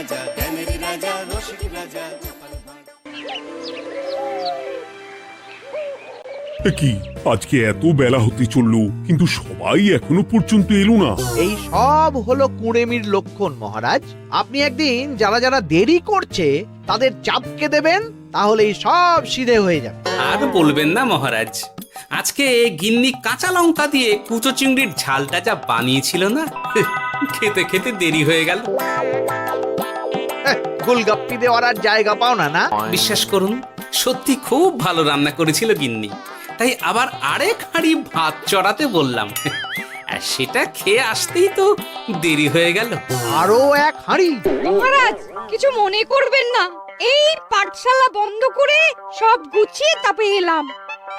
রাজা, জ্ঞানের রাজা, রসিক রাজা গোপাল ভাঁড়। কি আজকে এত বেলা হতে চললো, কিন্তু সবাই এখনো পর্যন্ত এলো না। এই সব হলো কুঁড়েমির লক্ষণ মহারাজ। আপনি একদিন যারা যারা দেরি করছে তাদের চাপকে দেবেন, তাহলেই সব সিধে হয়ে যাবে। আর বলবেন না মহারাজ, আজকে গিন্নি কাঁচা লঙ্কা দিয়ে কুচো চিংড়ির ঝালটা যা বানিয়েছিল না, খেতে খেতে দেরি হয়ে গেল। গোলগাপ্পি দেওয়ার আর জায়গা পাও না না? বিশ্বাস করুন, সত্যি খুব ভালো রান্না করেছিল গিন্নি, তাই আবার আরেক হাঁড়ি ভাত চড়াতে বললাম। আর সেটা খেয়ে আসতেই তো দেরি হয়ে গেল। আরো এক হাঁড়ি? মহারাজ কিছু মনে করবেন না, এই পাঠশালা বন্ধ করে সব গুছিয়ে তারপরে এলাম।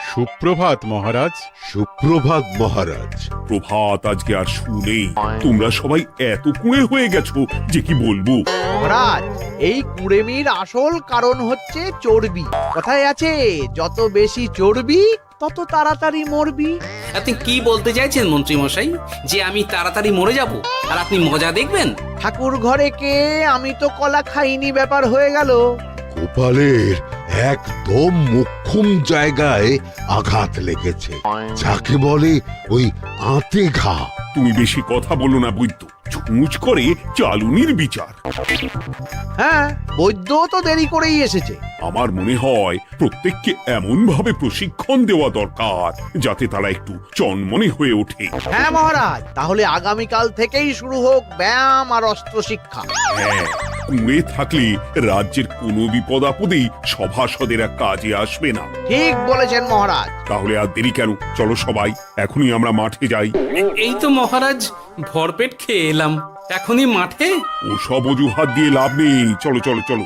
সুপ্রভাত মহারাজ। সুপ্রভাত মহারাজ। প্রভাত আজকে আর শুনেই, তোমরা সবাই এত কুঁড়ে হয়ে গেছো যে কি বলবো। মহারাজ, এই কুঁড়েমির আসল কারণ হচ্ছে চর্বি। কথায় আছে, যত বেশি চর্বি তত তাড়াতাড়ি মরবি। আপনি কি বলতে চাইছেন মন্ত্রী মশাই, যে আমি তাড়াতাড়ি মরে যাব আর আপনি মজা দেখবেন? ঠাকুর ঘরে কে, আমি তো কলা খাইনি ব্যাপার হয়ে গেল। গোপালের একদম মোক্ষম জায়গায় আঘাত লেগেছে, যাকে বলে ওই আঁতে ঘা। তুমি বেশি কথা বলো না বৈদ্য, ছুঁচ করে চালুনির বিচার। হ্যাঁ, বৈদ্য তো দেরি করেই এসেছে। আমার মনে হয় প্রত্যেককে এমন ভাবে প্রশিক্ষণ দেওয়া দরকার যাতে তারা একটু চনমনে হয়ে ওঠে। হ্যাঁ মহারাজ, তাহলে আগামীকাল থেকেই শুরু হোক ব্যায়াম আর অস্ত্র শিক্ষা। হ্যাঁ, কুঁড়ে থাকলে রাজ্যের কোনো বিপদ আপদেই সভাসদেরা কাজে আসবে না। ঠিক বলেছেন মহারাজ। তাহলে আর দেরি কেন, চলো সবাই এখনই আমরা মাঠে যাই। এই তো মহারাজ ভরপেট খেয়ে এলাম, এখনই মাঠে? ওসব অজুহাত দিয়ে লাভ নেই, চলো চলো চলো।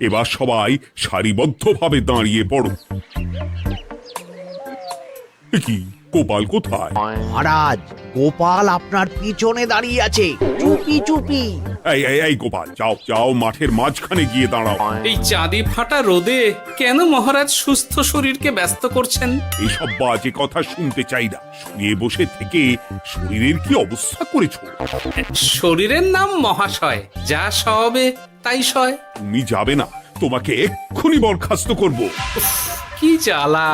এবার সবাই সারিবদ্ধভাবে দাঁড়িয়ে পড়ো। কি গোপাল কোথায়? মহারাজ, গোপাল আপনার পিছনে দাঁড়িয়ে আছে, চুপি চুপি। এই এই এই গোপাল, যাও যাও, মাঠের মাঝখানে গিয়ে দাঁড়াও। এই চাঁদি ফাটা রোদে কেন মহারাজ সুস্থ শরীরকে ব্যস্ত করছেন? এইসব বাজে কথা শুনতে চাই না। শুয়ে বসে থেকে শরীরের কি অবস্থা করেছো? শরীরের নাম মহাশয়, যা সবে তাই সয়। তুমি যাবে না, তোমাকে এক্ষুনি বরখাস্ত করব। কি জ্বালা!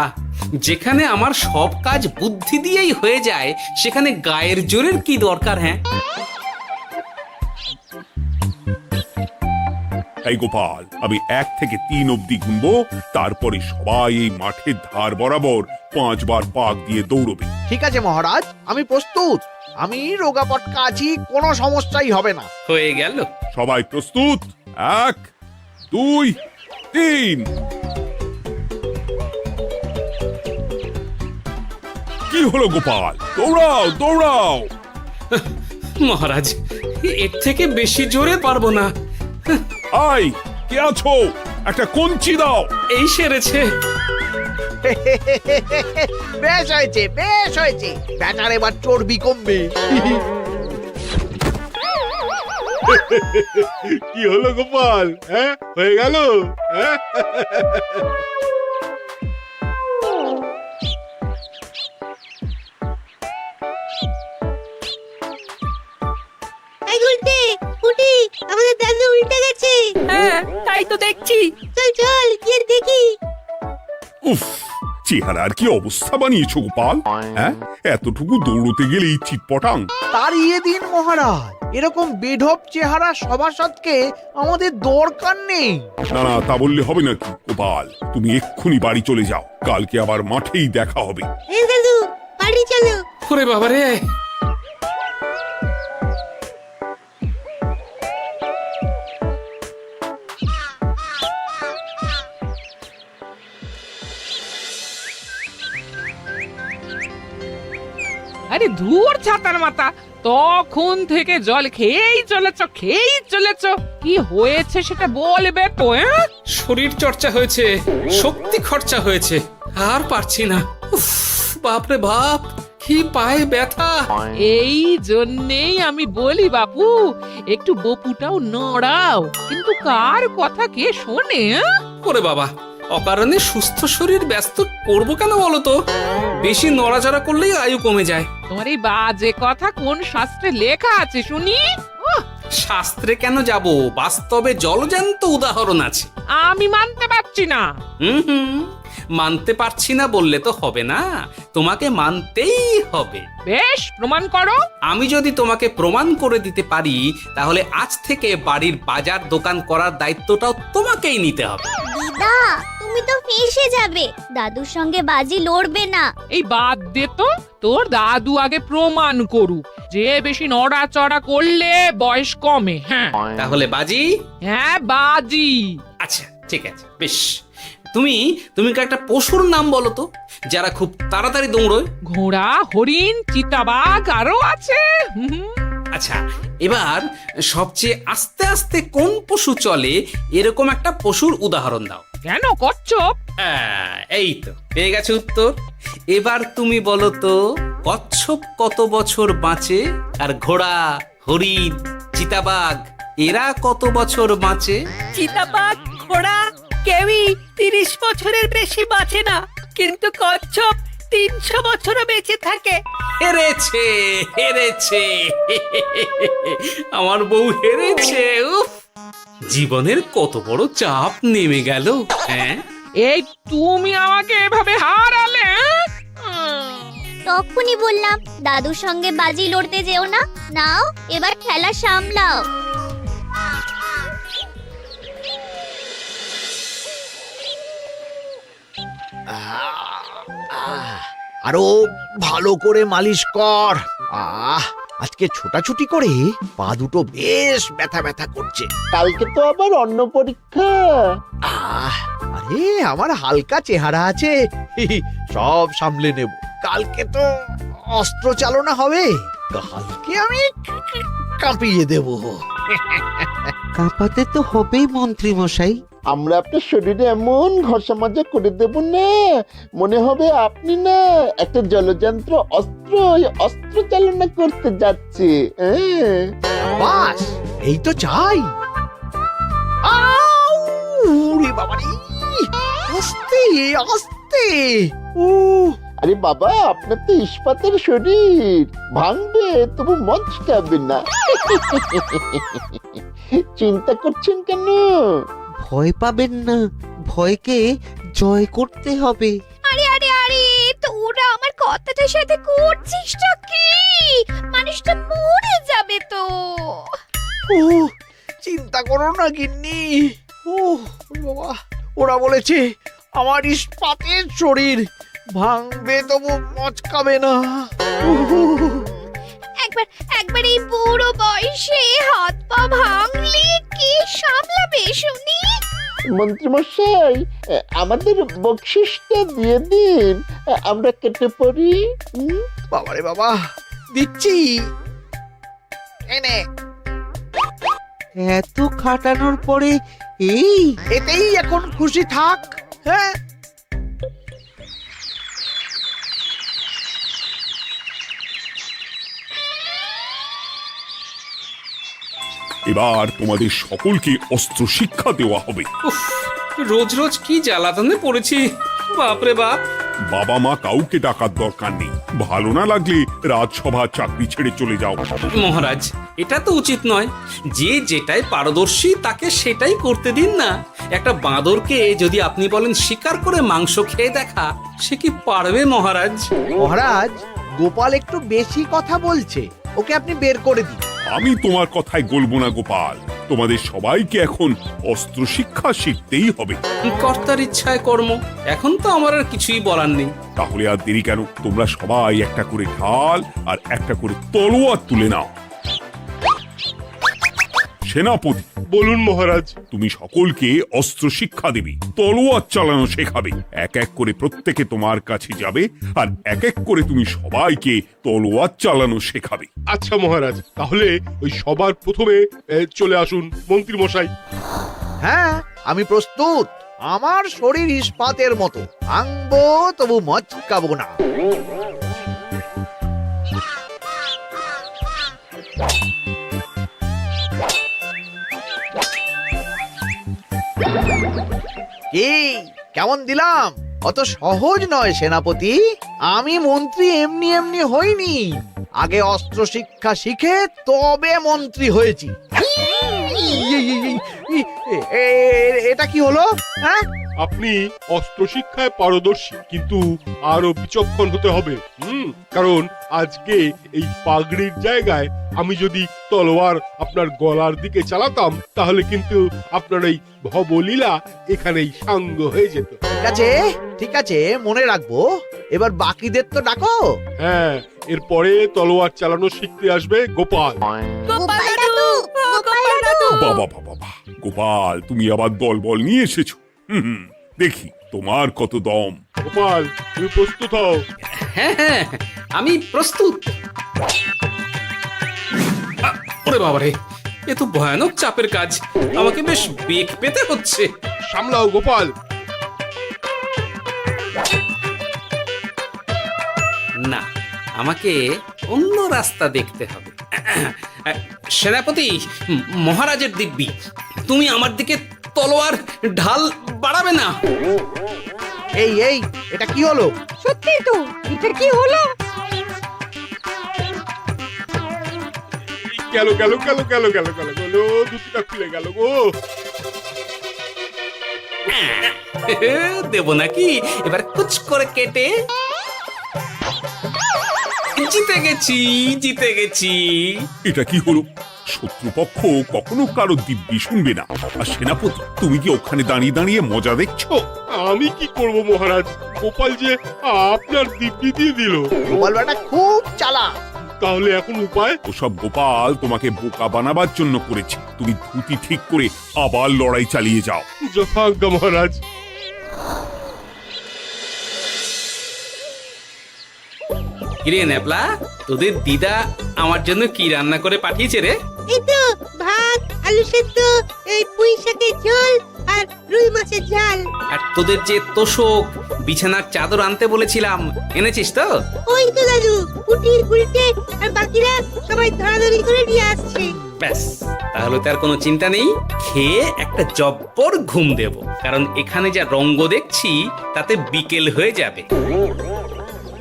যেখানে আমার সব কাজ বুদ্ধি দিয়েই হয়ে যায়, সেখানে গায়ের জোরের কি দরকার? হ্যাঁ, এই গোপাল, আমি 1 থেকে 3 অব্দি গুনবো, তারপরে সবাই এই মাঠের ধার বরাবর 5 বার পাক দিয়ে দৌড়বে। ঠিক আছে মহারাজ, আমি প্রস্তুত। আমি রোগাপটকা আছি, কোনো সমস্যাই হবে না। হয়ে গেল। সবাই প্রস্তুত? 1 2 3। কি হলো গোপাল, দৌড়াও দৌড়াও। মহারাজ, এর থেকে বেশি জোরে পারবো না। আই, কে আছো? একটা কঞ্চি দাও। এই সেরেছে। বেশ হয়েছে, বেশ হয়েছে। ব্যাটার এবার চর্বি কমবে। কি হলো গোপাল? হ্যাঁ, হয়ে গেল? হ্যাঁ? এই উল্টে উঠি, আমাদের দাদু উল্টে গেছে। হ্যাঁ, তাই তো দেখছি। চল চল গিয়ে দেখি। উফ, চেহারার কি অবস্থা বানিয়েছো গোপাল? হ্যাঁ, এতটুকু দৌড়তে গেলেই চিটপটাং। তাড়িয়ে দিন মহারাজ, এরকম বেঢপ চেহারা সভাসদকে আমাদের দরকার নেই। না না, তা বললে হবে নাকি গোপাল? তুমি এক্ষুনি বাড়ি চলে যাও, কালকে আবার মাঠেই দেখা হবে। এই দাদু, বাড়ি চলো। ওরে বাবা রে! আরে ধুর ছাতার মাথা, তখন থেকে জল খেয়েই চলেছ। কি হয়েছে সেটা বলবে তো? শরীর চর্চা হয়েছে, শক্তি খরচা হয়েছে, আর পারছি না। উফ, বাপরে বাপ, কি পায়ে ব্যথা! এই জন্যেই আমি বলি বাপু, একটু বপুটাও নড়াও, কিন্তু কার কথা কে শোনে? ওরে বাবা, অকারণে সুস্থ শরীর ব্যস্ত করবো কেন বলো তো? বেশি নড়াচড়া করলেই আয়ু কমে যায়। তোমার এই বাজে কথা কোন শাস্ত্রে লেখা আছে শুনি? শাস্ত্রে কেন যাব, বাস্তবে জলজ্যান্ত উদাহরণ আছে। আমি মানতে পারছি না। হুম, মানতে পারছি না বললে তো হবে না, তোমাকে মানতেই হবে। বেশ, প্রমাণ করো। আমি যদি তোমাকে প্রমাণ করে দিতে পারি, তাহলে আজ থেকে বাড়ির বাজার দোকান করার দায়িত্বটাও তোমাকেই নিতে হবে। দিদা তুমি তো ফেঁসে যাবে, দাদুর সঙ্গে বাজি লড়বে না। এই বাদ দে তো, তোর দাদু আগে প্রমাণ করুক যে বেশি নড়াচড়া করলে বয়স কমে। হ্যাঁ তাহলে বাজি? হ্যাঁ বাজি। আচ্ছা ঠিক আছে, বেশ। তুমি একটা পশুর নাম বলো তো, যারা খুব তাড়াতাড়ি দৌড়য়। ঘোড়া, হরিণ, চিতাবাঘ আরো আছে। আচ্ছা, এবার সবচেয়ে আস্তে আস্তে কোন পশু চলে এরকম একটা পশুর উদাহরণ দাও। কেন কচ্ছপ? এই তো পেয়ে গেছে উত্তর। এবার তুমি বলো তো, কচ্ছপ কত বছর বাঁচে, আর ঘোড়া, হরিণ, চিতাবাঘ এরা কত বছর বাঁচে? চিতাবাঘ, ঘোড়া কেউই 30 বছরের বেশি বাঁচে না, কিন্তু কচ্ছপ 300 বছরও বেঁচে থাকে। হেরেছে, হেরেছে, আমার বউ হেরেছে। উফ, জীবনের কত বড় চাপ নেমে গেল। হ্যাঁ, এই তুমি আমাকে এভাবে হারালে? তখনই বললাম দাদুর সঙ্গে বাজি লড়তে যেও না। নাও এবার খেলা সামলাও। আরো ভালো করে মালিশ কর। আজকে ছোটাছুটি করে পা দুটো বেশ ব্যথা ব্যথা করছে। কালকে তো আবার অন্য পরীক্ষা। আরে আমার হালকা চেহারা আছে, সব সামলে নেব। কালকে তো অস্ত্র চালনা হবে, কালকে আমি কাঁপিয়ে দেব। কাঁপাতে তো হবেই মন্ত্রী মশাই। আমরা আপনার শরীরে এমন ঘষা মাজা করে দেব না, মনে হবে আপনি না একটা জলযন্ত্র অস্ত্র চালনা করতে যাচ্ছে। বাস এই তো চাই। বাবারি, আস্তে আস্তে। আরে বাবা, আপনার তো ইস্পাতের শরীর, ভাঙবে তবু মচকাবে না। চিন্তা করছেন কেন? ভয় পাবেন না, ভয়কে জয় করতে হবে। আরে আরে আরে, তোরা আমার কথাটার সাথে করছিসটা কি? মানুষটা মরে যাবে তো। চিন্তা করো না গিন্নি। বাবা, ওরা বলেছে আমার ইস্পাতের শরীর, ভাঙবে তবু মচকাবে না। একবার এই বুড়ো বয়সে হাত পা ভাঙলে কি সামলাবে শুনি? মন্ত্রী মশাই, আমাদের বকশিসটা দিয়ে দিন, আমরা কেটে পড়ি। বাবারে বাবা, দিচ্ছি। এনে এত খাটানোর পরে এতেই এখন খুশি থাক। হ্যাঁ, এবার তোমাদের সকলকে অস্ত্র শিক্ষা দেওয়া হবে। উফ, রোজ রোজ কি জ্বালাতনে পড়েছি, বাপরে বাপ। বাবা মা কাউকে ডাকার দরকার নেই, ভালো না লাগলে রাজসভা চাকরি ছেড়ে চলে যাও। মহারাজ, এটা তো উচিত নয়। যে যেটাই পারদর্শী তাকে সেটাই করতে দিন না। একটা বাঁদরকে যদি আপনি বলেন শিকার করে মাংস খেয়ে দেখা, সে কি পারবে মহারাজ? মহারাজ, গোপাল একটু বেশি কথা বলছে, ওকে আপনি বের করে দিন। আমি তোমার কথায় গলবো না গোপাল, তোমাদের সবাইকে এখন অস্ত্র শিক্ষা শিখতেই হবে। কর্তার ইচ্ছায় কর্ম, এখন তো আমার আর কিছুই বলার নেই। তাহলে আর দেরি কেন, তোমরা সবাই একটা করে ঢাল আর একটা করে তলোয়ার তুলে নাও। সেনাপতি, বলুন মহারাজ। তুমি সকলকে অস্ত্র শিক্ষা দেবে, তলোয়ার চালানো শেখাবে। এক এক করে প্রত্যেকে তোমার কাছে যাবে আর এক এক করে তুমি সবাইকে তলোয়ার চালানো শেখাবে। আচ্ছা মহারাজ, তাহলে ওই সবার প্রথমে চলে আসুন মন্ত্রী মশাই। হ্যাঁ, আমি প্রস্তুত। আমার শরীর ইস্পাতের মতো, ভাঙবো তবু মচকাবো না। কেমন দিলাম? অত সহজ নয় সেনাপতি। আমি মন্ত্রী এমনি এমনি হইনি, আগে অস্ত্র শিক্ষা শিখে তবে মন্ত্রী হয়েছি। এটা কি হলো? হ্যাঁ, আপনি অস্ত্র শিক্ষায় পারদর্শী, কিন্তু আরো বিচক্ষণ হতে হবে। কারণ আজকে এই পাগড়ির জায়গায় আমি যদি তলোয়ার আপনার গলার দিকে চালাতাম, তাহলে কিন্তু আপনার এই ভবলীলা এখানেই সাঙ্গ হয়ে যেত। ঠিক আছে ঠিক আছে, মনে রাখবো। এবার বাকিদের তো ডাকো। হ্যাঁ, এরপরে তলোয়ার চালানো শিখতে আসবে গোপাল। গোপাল দাদু, গোপাল দাদু। বাবা বাবা বাবা, গোপাল তুমি আবার দল বল নিয়ে এসেছো। দেখি তোমার কত দম। গোপাল, তুমি প্রস্তুত হও। হ্যাঁ হ্যাঁ, আমি প্রস্তুত। ওরে বাবারে, এ তো ভয়ানক চাপের কাজ, আমাকে বেশ বেগ পেতে হচ্ছে। সামলাও গোপাল। না, আমাকে অন্য রাস্তা দেখতে হবে। সেনাপতি, মহারাজের দিব্যি, তুমি আমার দিকে তলোয়ার ঢাল বাড়াবে না। এই এই, এটা কি হলো? সত্যি তো, এটা কি হলো? গেল গেল গেল গেল গেল গেল গেল, দুটিটা খুলে গেল গো। দেব নাকি এবার কুচ করে কেটে? জিতে গেছি, জিতে গেছি। এটা কি হলো? শত্রুপক্ষ কখনো কারো দিব্যি শুনবে না। আর সেনাপতি, তুমি কি ওখানে দাঁড়িয়ে দাঁড়িয়ে মজা দেখছো? আমি কি করব মহারাজ, গোপাল যে আপনার দিব্যি দিয়ে দিল। গোপাল বেটা খুব চালাক। তাহলে এখন উপায়? ওসব গোপাল তোমাকে বোকা বানাবার জন্য করেছে। তুমি ধুতি ঠিক করে আবার লড়াই চালিয়ে যাও। যথাজ্ঞা মহারাজ। কিরে ন্যাপলা, তোদের দিদা আমার জন্য কি রান্না করে পাঠিয়েছে রে? এই তো ভাত, আলু সেদ্ধ, এই পুঁই শাকের ঝোল আর রুই মাছের ঝাল। আর তোদের যে তোষক, বিছানার চাদর আনতে বলেছিলাম, এনেছিস তো? ওই তো দাদু, কুটির গুলটে আর বাকিরা সবাই ধরাধরি করে নিয়ে আসছে। ব্যাস, তাহলে তার কোনো চিন্তা নেই। খেয়ে একটা জব্বর ঘুম দেব, কারণ এখানে যা রঙ্গ দেখছি তাতে বিকেল হয়ে যাবে।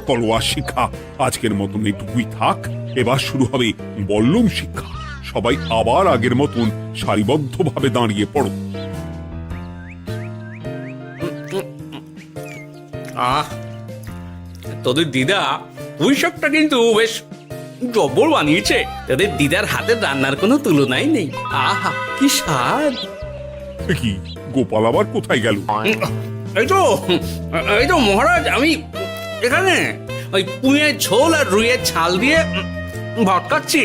তলোয়ার শিক্ষা আজকের মতন এটুকুই থাক। এবার শুরু হবে বল্লম শিক্ষা। সবাই আবার আগের মতন সারিবদ্ধভাবে দাঁড়িয়ে পড়ো। আহ, তোদের দিদা পুঁই শাকটা কিন্তু বেশ জব্বর বানিয়েছে। তোদের দিদার হাতের রান্নার কোনো তুলনাই নেই। আহা, কি স্বাদ! কি গোপাল আবার কোথায় গেল? এই তো মহারাজ, আমি এখানে ওই পুঁইয়ের ঝোল আর রুইয়ের ছাল দিয়ে ভাত খাচ্ছি।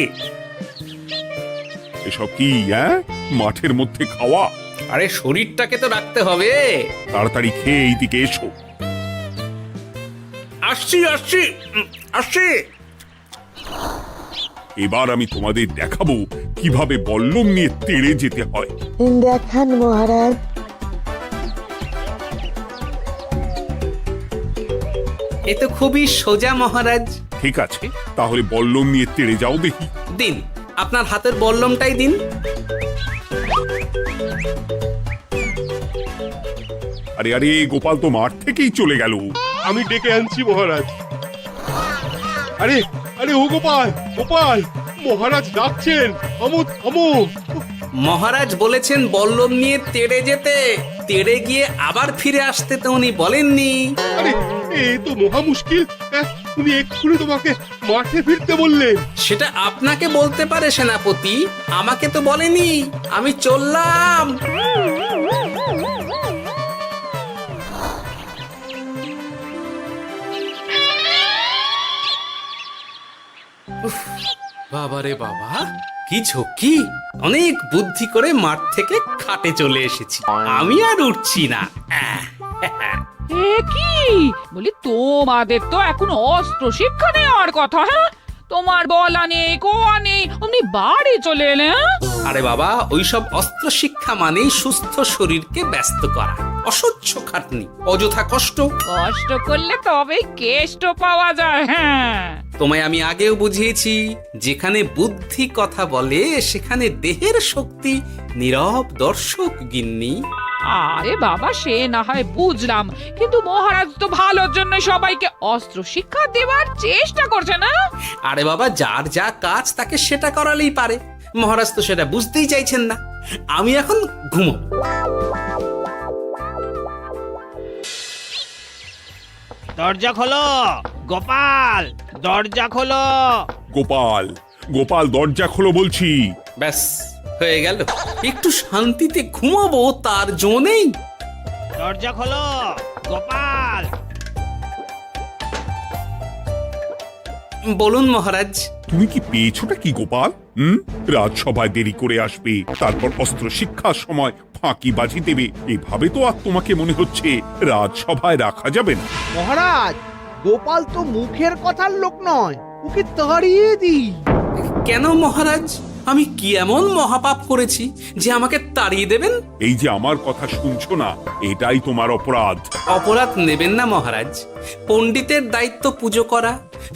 এসব কি মাঠের মধ্যে খাওয়া? আরে শরীরটাকে তো রাখতে হবে। তাড়াতাড়ি খেয়ে এইদিকে এসো। আসছি আসছি আসছি। এবার আমি তোমাদের দেখাবো কিভাবে বল্লম নিয়ে তেড়ে যেতে হয়। দেখান মহারাজ। এ তো খুবই সোজা মহারাজ। ঠিক আছে, তাহলে বল্লম নিয়ে তেড়ে যাও দেখি। দিন, আপনার হাতের বল্লমটাই দিন। আরে আরে, গোপাল তো মাঠ থেকেই চলে গেল। আমি ডেকে আনছি মহারাজ। আরে আরে, ও গোপাল, গোপাল, মহারাজ ডাকছেন। থামো থামো। মহারাজ বলেছেন বল্লম নিয়ে তেড়ে যেতে, তেড়ে গিয়ে আবার ফিরে আসতে তো উনি বলেননি। আরে, এ তো মহা মুশকিল। উনি এক্ষুনি তোমাকে মাঠে ফিরতে বললেন। সেটা আপনাকে বলতে পারে সেনাপতি, আমাকে তো বলেনি। আমি চললাম। বাবারে বাবা, কি ঝক্কি! অনেক বুদ্ধি করে মাঠ থেকে খাটে চলে এসেছি। আমি আর উঠছি না। এ কি বলি, তোমাদের তো এখন অস্ত্র শিক্ষা নেওয়ার কথা। হ্যাঁ, তোমার বলা নেই, কোয়া নেই, অমনি বাড়ি চলে এলে। আরে বাবা, ওইসব অস্ত্র শিক্ষা মানেই সুস্থ শরীরকে ব্যস্ত করা, অসহ্য খাটনি, অযথা কষ্ট। কষ্ট করলে তবেই কেষ্ট পাওয়া যায়। হ্যাঁ, তোমায় আমি আগেও বুঝিয়েছি, যেখানে বুদ্ধি কথা বলে সেখানে দেহের শক্তি নীরব দর্শক গিন্নি। আরে বাবা, সে না হয় বুঝলাম, কিন্তু মহারাজ তো ভালোর জন্য সবাইকে অস্ত্র শিক্ষা দেওয়ার চেষ্টা করছে না? আরে বাবা, যার যা কাজ তাকে সেটা করালেই পারে। মহারাজ তো সেটা বুঝতেই চাইছেন না। আমি এখন ঘুমো। দরজা খোলো গোপাল, দরজা খোলো। গোপাল, গোপাল দরজা খোলো বলছি। ব্যাস হয়ে গেল। একটু শান্তিতে ঘুমাবো তার জো নেই। দরজা খোলো গোপাল। বলুন মহারাজ। তুমি কি পেয়েছোটা কি গোপাল? রাজসভায় দেরি করে আসবে, তারপর অস্ত্র শিক্ষার সময় ফাঁকিবাজি দেবে, এভাবে তো আর তোমাকে মনে হচ্ছে রাজসভায় রাখা যাবে না। মহারাজ, গোপাল তো মুখের কথার লোক নয়, ওকে তাড়িয়ে দিই। কেন মহারাজ? আমি কি এমন মহাপাপ করেছি যে আমাকে তাড়িয়ে দেবেন? এই যে আমার কথা শুনছো না, এটাই তোমার অপরাধ। অপরাধ নেবেন না মহারাজ। পণ্ডিতের দায়িত্ব পুজো করা,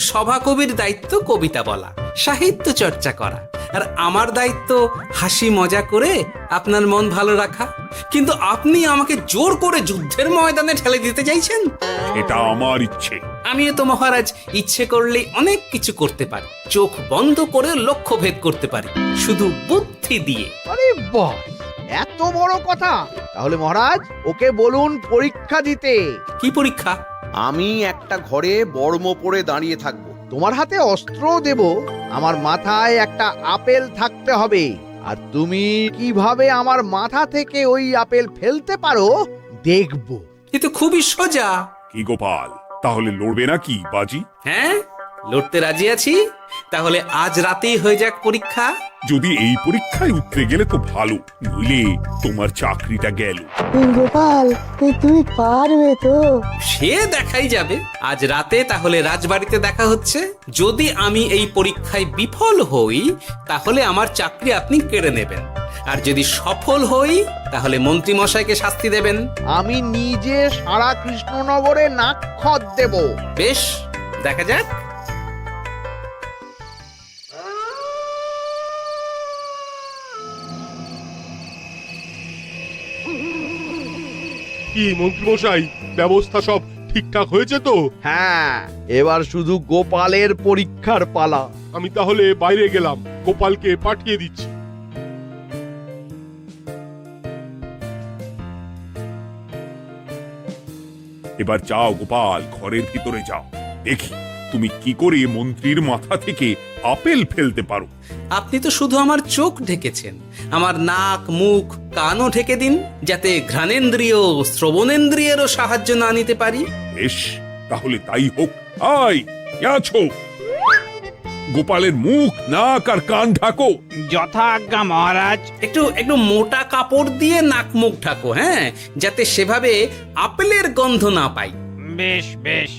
সভাকবির দায়িত্ব কবিতা বলা, সাহিত্য চর্চা করা, আর আমার দায়িত্ব হাসি মজা করে আপনার মন ভালো রাখা। কিন্তু আপনি আমাকে জোর করে যুদ্ধের ময়দানে ঠেলে দিতে চাইছেন। এটা আমার ইচ্ছে। আমিও তো মহারাজ ইচ্ছে করলেই অনেক কিছু করতে পারি। চোখ বন্ধ করে লক্ষ্য ভেদ করতে পারি, শুধু বুদ্ধি দিয়ে। আরে বাহ, এত বড় কথা! তাহলে মহারাজ, ওকে বলুন পরীক্ষা দিতে। কি পরীক্ষা? আমি একটা ঘরে বর্ম পরে দাঁড়িয়ে থাকবো। তোমার হাতে অস্ত্রও দেব, আমার মাথায় একটা আপেল থাকতে হবে, আর তুমি কিভাবে আমার মাথা থেকে ওই আপেল ফেলতে পারো দেখব। এ তো খুবই সোজা। কি গোপাল, তাহলে লড়বে নাকি বাজি? হ্যাঁ, লড়তে রাজি আছি। তাহলে আজ রাতেই হয়ে যাক পরীক্ষা। যদি এই পরীক্ষায় উতরে গেলে তো ভালো, নইলে তোমার চাকরিটা গেল। গোপাল, তুমি পারবে তো? সে দেখাই যাবে। আজ রাতে তাহলে রাজবাড়িতে দেখা হচ্ছে। যদি আমি এই পরীক্ষায় বিফল হই, তাহলে আমার চাকরি আপনি কেড়ে নেবেন, আর যদি সফল হই তাহলে মন্ত্রী মশাইকে শাস্তি দেবেন। আমি নিজে সারা কৃষ্ণনগরে নাক্ষত দেব। বেশ, দেখা যাক। কি মন্ত্রীমশাই, ব্যবস্থা সব ঠিকঠাক হয়েছে তো? হ্যাঁ, এবার শুধু গোপালের পরীক্ষার পালা। আমি তাহলে বাইরে গেলাম, গোপালকে পাঠিয়ে দিচ্ছি। এবার যাও গোপাল, ঘরের ভিতরে যাও, দেখি তুমি কি করে মন্ত্রীর মাথা থেকে আপেল ফেলতে পারো। আপনি তো শুধু আমার চোখ ঢেকেছেন, আমার নাক মুখ কানও ঢেকে দিন, যাতে ঘ্রাণেন্দ্রিয় শ্রবণেন্দ্রিয়েরও সাহায্য না নিতে পারি। বেশ, তাহলে তাই হোক। আয়, কে আছো? গোপালের মুখ নাক আর কান ঢাকো। যথা আজ্ঞা মহারাজ। একটু একটু মোটা কাপড় দিয়ে নাক মুখ ঢাকো, হ্যাঁ, যাতে সেভাবে আপেলের গন্ধ না পাই। বেশ বেশ।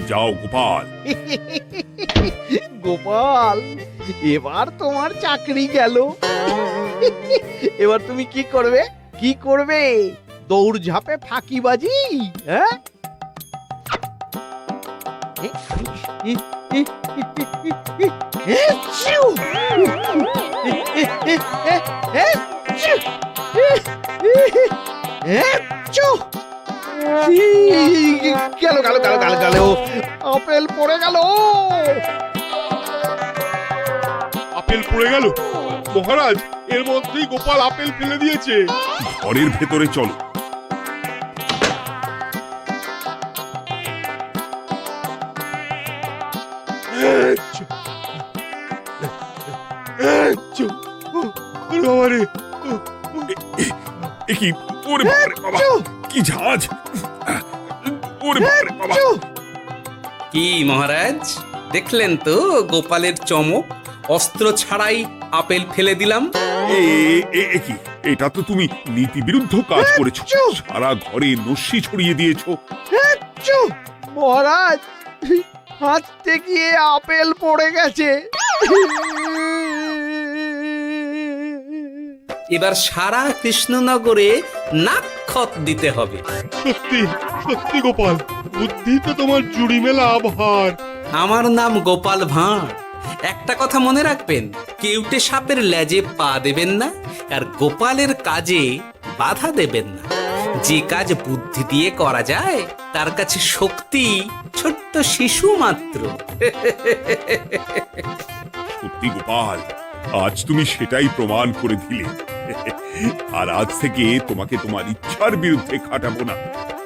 যাও গোপাল। গোপাল, এবার তোমার চাকরি গেল। এবার তুমি কি করবে? কি করবে? দৌড় ঝাঁপে ফাঁকিবাজি? হ্যাঁ, গেল গেল গেল গেল গেল, আপেল পড়ে গেল। আপেল পড়ে গেল? মহারাজ, এর মধ্যেই গোপাল আপেল ফেলে দিয়েছে। ঘরের ভেতরে চলো। কি ওরে বাবারে বাবা, কি ঝাঁজ! ওরে বাবারে বাবা। কি মহারাজ, দেখলেন তো গোপালের চমক? অস্ত্র ছাড়াই আপেল ফেলে দিলাম। কি, এটা তো তুমি নীতি বিরুদ্ধ কাজ করেছো। সারা ঘরে নস্যি ছড়িয়ে দিয়েছো। মহারাজ, হাঁটতে গিয়ে আপেল পড়ে গেছে। এবার সারা কৃষ্ণনগরে নাক্ষত দিতে হবে। সত্যি সত্যি গোপাল, বুদ্ধি তো তোমার জুড়ি মেলা আভার। আমার নাম গোপাল ভাঁড়, একটা কথা মনে রাখবেন, কেউটে সাপের লেজে পা দেবেন না, আর গোপালের কাজে বাধা দেবেন না। যে কাজ বুদ্ধি দিয়ে করা যায় তার কাছে শক্তি ছোট্ট শিশু মাত্র। সত্যি গোপাল, আজ তুমি সেটাই প্রমাণ করে দিলে। আর আজ থেকে তোমাকে তোমার ইচ্ছার বিরুদ্ধে খাটাবো না।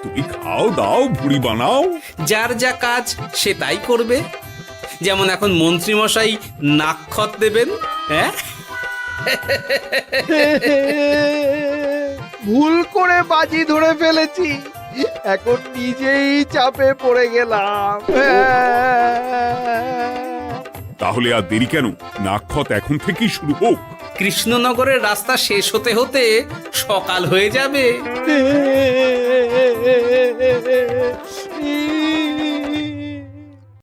তুমি খাও দাও, ভুড়ি বানাও। যার যা কাজ সে তাই করবে। যেমন এখন মন্ত্রী মশাই নাক্ষত দেবেন, হ্যাঁ? ভুল করে বাজি ধরে ফেলেছি, এখন নিজেই চাপে পড়ে গেলাম। তাহলে আর দেরি কেন? নাক্ষত এখন থেকেই শুরু হোক। কৃষ্ণনগরের রাস্তা শেষ হতে হতে সকাল হয়ে যাবে।